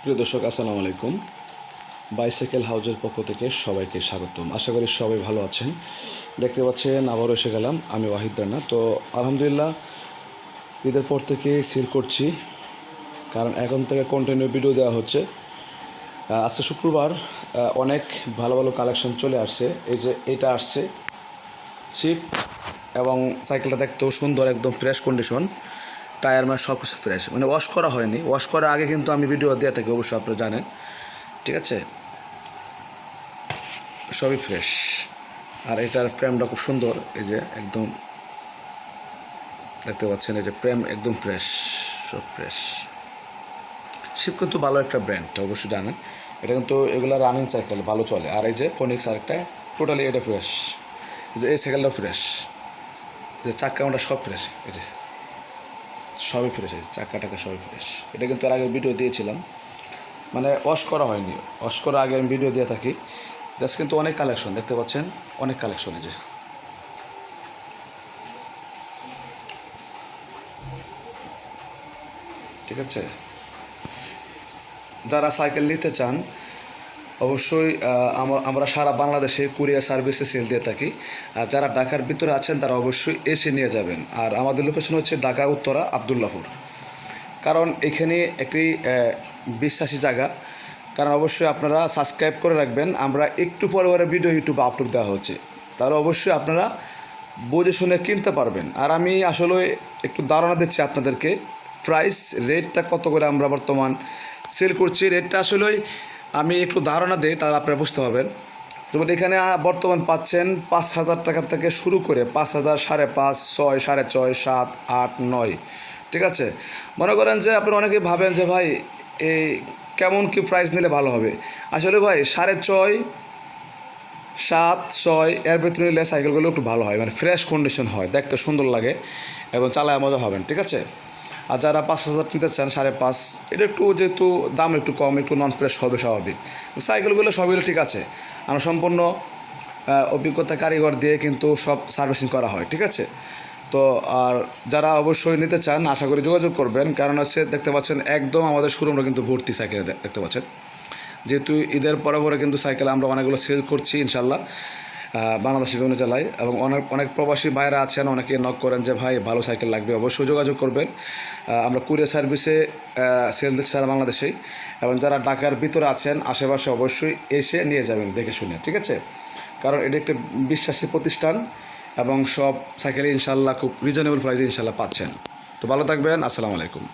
প্রিয় দর্শক, আসসালামু আলাইকুম। বাইসাইকেল হাউজের পক্ষ থেকে সবাইকে স্বাগতম। আশা করি সবাই ভালো আছেন। দেখতে পাচ্ছেন আবারও এসে গেলাম, আমি ওয়াহিদ রানা। তো আলহামদুলিল্লাহ ঈদের পর থেকে সিল করছি, কারণ এখন থেকে কন্টিনিউ ভিডিও দেওয়া হচ্ছে। আজকে শুক্রবার, অনেক ভালো ভালো কালেকশন চলে আসছে। এই যে এটা আসছে শিপ, এবং সাইকেলটা দেখতেও সুন্দর, একদম ফ্রেশ কন্ডিশন, টায়ার সব কিছু ফ্রেশ, মানে ওয়াশ করা হয়নি। ওয়াশ করার আগে কিন্তু আমি ভিডিও দিয়ে থাকি, অবশ্যই আপনারা জানেন, ঠিক আছে? সবই ফ্রেশ। আর এটার ফ্রেমটা খুব সুন্দর, এই যে একদম দেখতে পাচ্ছেন, এই যে ফ্রেম একদম ফ্রেশ, সব ফ্রেশ। শিপ কিন্তু ভালো একটা ব্র্যান্ড, অবশ্যই জানেন। এটা কিন্তু এগুলো রানিং সাইকেল, ভালো চলে। আর এই যে ফোনিক্স আরেকটা, টোটালি এটা ফ্রেশ। যে এই সাইকেলটাও ফ্রেশ, যে চাক্কাটা সব ফ্রেশ, এই যে সবই ফ্রেশ, এই চাক্কা টাকা সবই ফ্রেশ। এটা কিন্তু এর আগে ভিডিও দিয়েছিলাম, মানে ওয়াশ করা হয়নি। ওয়াশ করার আগে আমি ভিডিও দিয়ে থাকি। জাস্ট কিন্তু অনেক কালেকশন দেখতে পাচ্ছেন, অনেক কালেকশন। এই যে ঠিক আছে, যারা সাইকেল নিতে চান অবশ্যই আমরা সারা বাংলাদেশে কুরিয়ার সার্ভিসে সেল দিয়ে থাকি। আর যারা ঢাকার ভিতরে আছেন তারা অবশ্যই এসে নিয়ে যাবেন। আর আমাদের লোকেশন হচ্ছে ঢাকা উত্তরা আবদুল্লাপুর, কারণ এখানে একটি বিশ্বাসী জায়গা। কারণ অবশ্যই আপনারা সাবস্ক্রাইব করে রাখবেন, আমরা একটু পরে পরে ভিডিও ইউটিউবে আপলোড দেওয়া হচ্ছে, তাহলে অবশ্যই আপনারা বুঝে শুনে কিনতে পারবেন। আর আমি আসলে একটু ধারণা দিচ্ছি আপনাদেরকে, প্রাইস রেটটা কত করে আমরা বর্তমান সেল করছি। রেটটা আসলেই আমি একটু ধারণা দিই, তাহলে আপনারা বুঝতে পারবেন। যেমন এখানে বর্তমান পাচ্ছেন 5,000 টাকা থেকে শুরু করে 5,000, 5,500, 6, 6.5, 7, 8, 9, ঠিক আছে? মনে করেন যে আপনারা অনেকেই ভাবেন যে ভাই এই কেমন কি প্রাইস নিলে ভালো হবে। আসলে ভাই 6.5, 7, 6 এর ভিতরে নিলে সাইকেলগুলো একটু ভালো হয়, মানে ফ্রেশ কন্ডিশন হয়, দেখতে সুন্দর লাগে এবং চালায় মজা হবেন, ঠিক আছে? আর যারা 5,000 নিতে চান, 5.5, এটা একটু যেহেতু দাম একটু কম, একটু নন ফ্রেশ হবে স্বাভাবিক। সাইকেলগুলো সবগুলো ঠিক আছে, আমরা সম্পূর্ণ অভিজ্ঞতা কারিগর দিয়ে কিন্তু সব সার্ভিসিং করা হয়, ঠিক আছে? তো আর যারা অবশ্যই নিতে চান আশা করি যোগাযোগ করবেন, কারণ হচ্ছে দেখতে পাচ্ছেন একদম আমাদের শোরুমটা কিন্তু ভর্তি সাইকেল দেখতে পাচ্ছেন। যেহেতু ঈদের পরে পরে কিন্তু সাইকেল আমরা অনেকগুলো সেল করছি ইনশাল্লাহ বাংলাদেশের বিভিন্ন জেলায়, এবং অনেক প্রবাসী ভাইরা আছেন, অনেকে নক করেন যে ভাই ভালো সাইকেল লাগবে, অবশ্যই যোগাযোগ করবেন। আমরা কুরিয়ার সার্ভিসে সেল দিচ্ছি সারা বাংলাদেশেই, এবং যারা ঢাকার ভিতরে আছেন আশেপাশে অবশ্যই এসে নিয়ে যাবেন দেখে শুনে, ঠিক আছে? কারণ এটা একটি বিশ্বাসী প্রতিষ্ঠান, এবং সব সাইকেলে ইনশাল্লাহ খুব রিজনেবল প্রাইসে ইনশাল্লাহ পাচ্ছেন। তো ভালো থাকবেন, আসসালামু আলাইকুম।